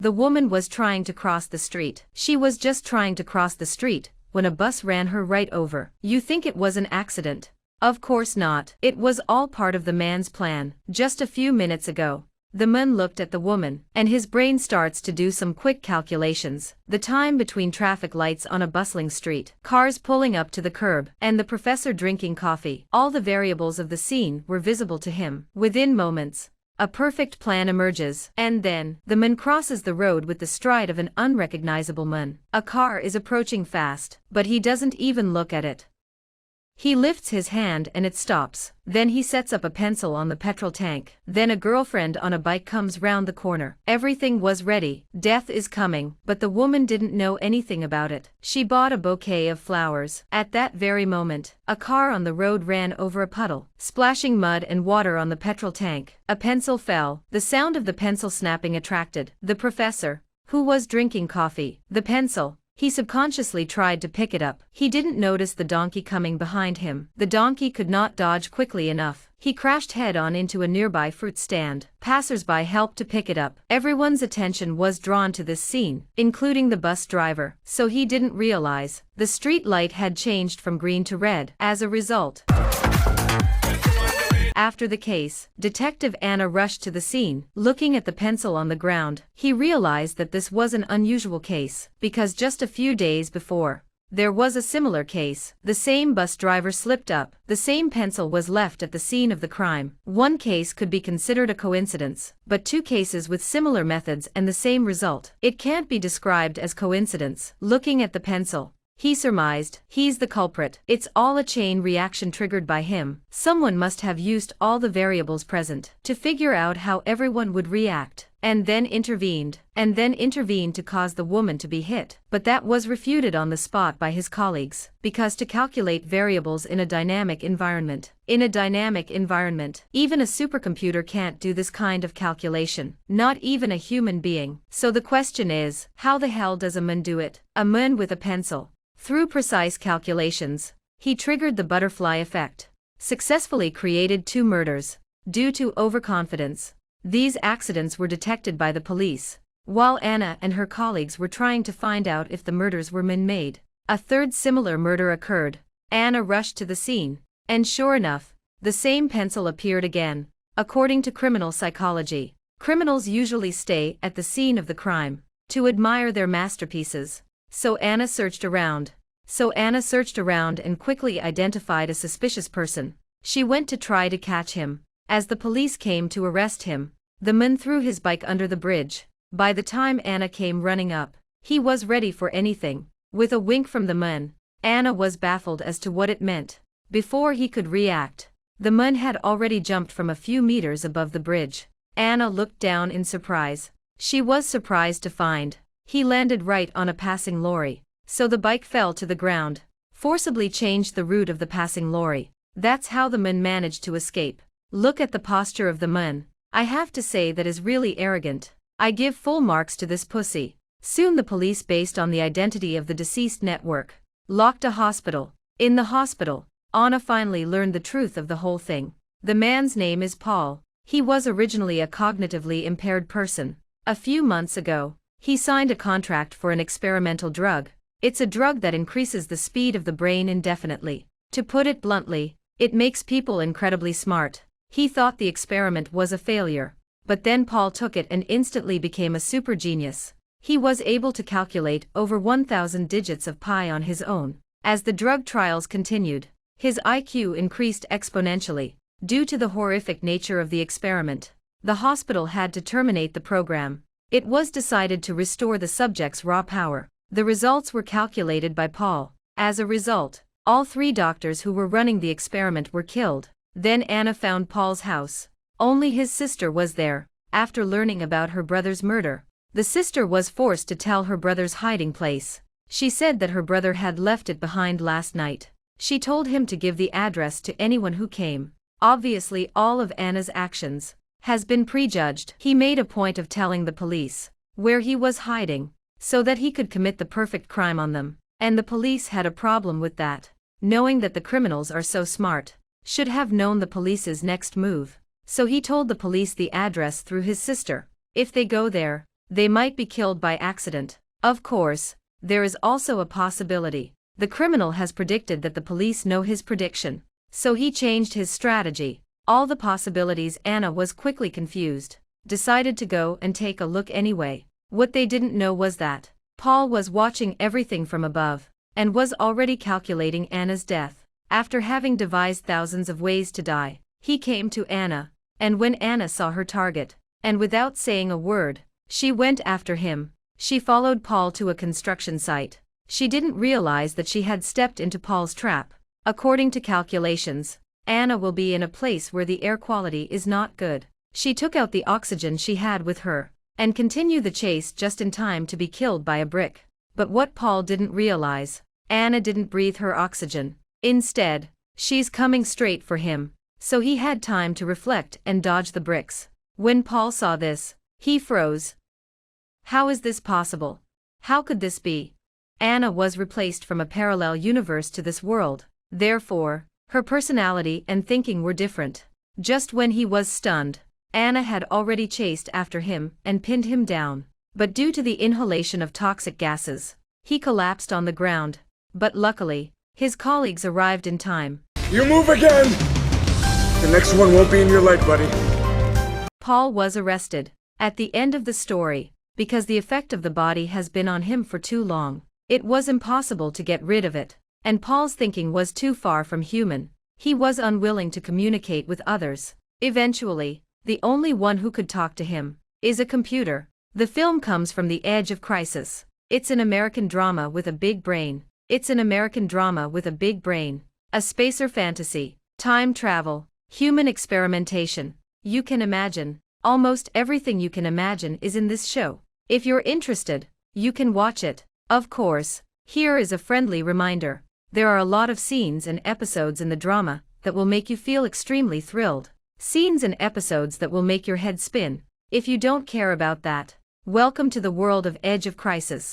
The woman was trying to cross the street. She was just trying to cross the street when a bus ran her right over. You think it was an accident? Of course not. It was all part of the man's plan. Just a few minutes ago, the man looked at the woman, and his brain starts to do some quick calculations. The time between traffic lights on a bustling street, cars pulling up to the curb, and the professor drinking coffee. All the variables of the scene were visible to him. Within moments, a perfect plan emerges, and then, the man crosses the road with the stride of an unrecognizable man. A car is approaching fast, but he doesn't even look at it. He lifts his hand and it stops. Then he sets up a pencil on the petrol tank. Then a girlfriend on a bike comes round the corner. Everything was ready. Death is coming, but the woman didn't know anything about it. She bought a bouquet of flowers. At that very moment, a car on the road ran over a puddle, splashing mud and water on the petrol tank. A pencil fell. The sound of the pencil snapping attracted the professor, who was drinking coffee. The pencil. He subconsciously tried to pick it up. He didn't notice the donkey coming behind him. The donkey could not dodge quickly enough. He crashed head-on into a nearby fruit stand. Passers-by helped to pick it up. Everyone's attention was drawn to this scene, including the bus driver. So he didn't realize the street light had changed from green to red. As a result, after the case, Detective Anna rushed to the scene. Looking at the pencil on the ground, he realized that this was an unusual case, because just a few days before, there was a similar case. The same bus driver slipped up. The same pencil was left at the scene of the crime. One case could be considered a coincidence, but two cases with similar methods and the same result. It can't be described as coincidence. Looking at the pencil, he surmised, he's the culprit. It's all a chain reaction triggered by him. Someone must have used all the variables present to figure out how everyone would react, and then intervened to cause the woman to be hit. But that was refuted on the spot by his colleagues, because to calculate variables in a dynamic environment, even a supercomputer can't do this kind of calculation, not even a human being. So the question is, how the hell does a man do it? A man with a pencil. Through precise calculations, he triggered the butterfly effect, successfully created 2 murders. Due to overconfidence, these accidents were detected by the police, while Anna and her colleagues were trying to find out if the murders were man-made. A third similar murder occurred. Anna rushed to the scene, and sure enough, the same pencil appeared again. According to criminal psychology, criminals usually stay at the scene of the crime to admire their masterpieces. So Anna searched around and quickly identified a suspicious person. She went to try to catch him. As the police came to arrest him, the man threw his bike under the bridge. By the time Anna came running up, he was ready for anything. With a wink from the man, Anna was baffled as to what it meant. Before he could react, the man had already jumped from a few meters above the bridge. Anna looked down in surprise. She was surprised to find he landed right on a passing lorry. So the bike fell to the ground, forcibly changed the route of the passing lorry. That's how the man managed to escape. Look at the posture of the man. I have to say that is really arrogant. I give full marks to this pussy. Soon the police, based on the identity of the deceased network, locked a hospital. In the hospital, Anna finally learned the truth of the whole thing. The man's name is Paul. He was originally a cognitively impaired person. A few months ago, he signed a contract for an experimental drug. It's a drug that increases the speed of the brain indefinitely. To put it bluntly, it makes people incredibly smart. He thought the experiment was a failure, but then Paul took it and instantly became a super genius. He was able to calculate over 1,000 digits of pi on his own. As the drug trials continued, his IQ increased exponentially. Due to the horrific nature of the experiment, the hospital had to terminate the program. It was decided to restore the subject's raw power. The results were calculated by Paul. As a result, all 3 doctors who were running the experiment were killed. Then Anna found Paul's house. Only his sister was there. After learning about her brother's murder, the sister was forced to tell her brother's hiding place. She said that her brother had left it behind last night. She told him to give the address to anyone who came. Obviously, all of Anna's actions has been prejudged. He made a point of telling the police where he was hiding, so that he could commit the perfect crime on them. And the police had a problem with that. Knowing that the criminals are so smart, should have known the police's next move. So he told the police the address through his sister. If they go there, they might be killed by accident. Of course, there is also a possibility. The criminal has predicted that the police know his prediction, so he changed his strategy. All the possibilities. Anna was quickly confused, decided to go and take a look anyway. What they didn't know was that Paul was watching everything from above, and was already calculating Anna's death. After having devised thousands of ways to die, he came to Anna, and when Anna saw her target, and without saying a word, she went after him. She followed Paul to a construction site. She didn't realize that she had stepped into Paul's trap. According to calculations, Anna will be in a place where the air quality is not good. She took out the oxygen she had with her, and continued the chase just in time to be killed by a brick. But what Paul didn't realize, Anna didn't breathe her oxygen. Instead, she's coming straight for him, so he had time to reflect and dodge the bricks. When Paul saw this, he froze. How is this possible? How could this be? Anna was replaced from a parallel universe to this world. Therefore, her personality and thinking were different. Just when he was stunned, Anna had already chased after him and pinned him down. But due to the inhalation of toxic gases, he collapsed on the ground. But luckily, his colleagues arrived in time. You move again! The next one won't be in your light, buddy. Paul was arrested at the end of the story because the effect of the body has been on him for too long. It was impossible to get rid of it, and Paul's thinking was too far from human. He was unwilling to communicate with others. Eventually, the only one who could talk to him is a computer. The film comes from the edge of crisis. It's an American drama with a big brain. It's an American drama with a big brain. A spacer fantasy, time travel, human experimentation. You can imagine. Almost everything you can imagine is in this show. If you're interested, you can watch it. Of course, here is a friendly reminder. There are a lot of scenes and episodes in the drama that will make you feel extremely thrilled. Scenes and episodes that will make your head spin. If you don't care about that, welcome to the world of Edge of Crisis.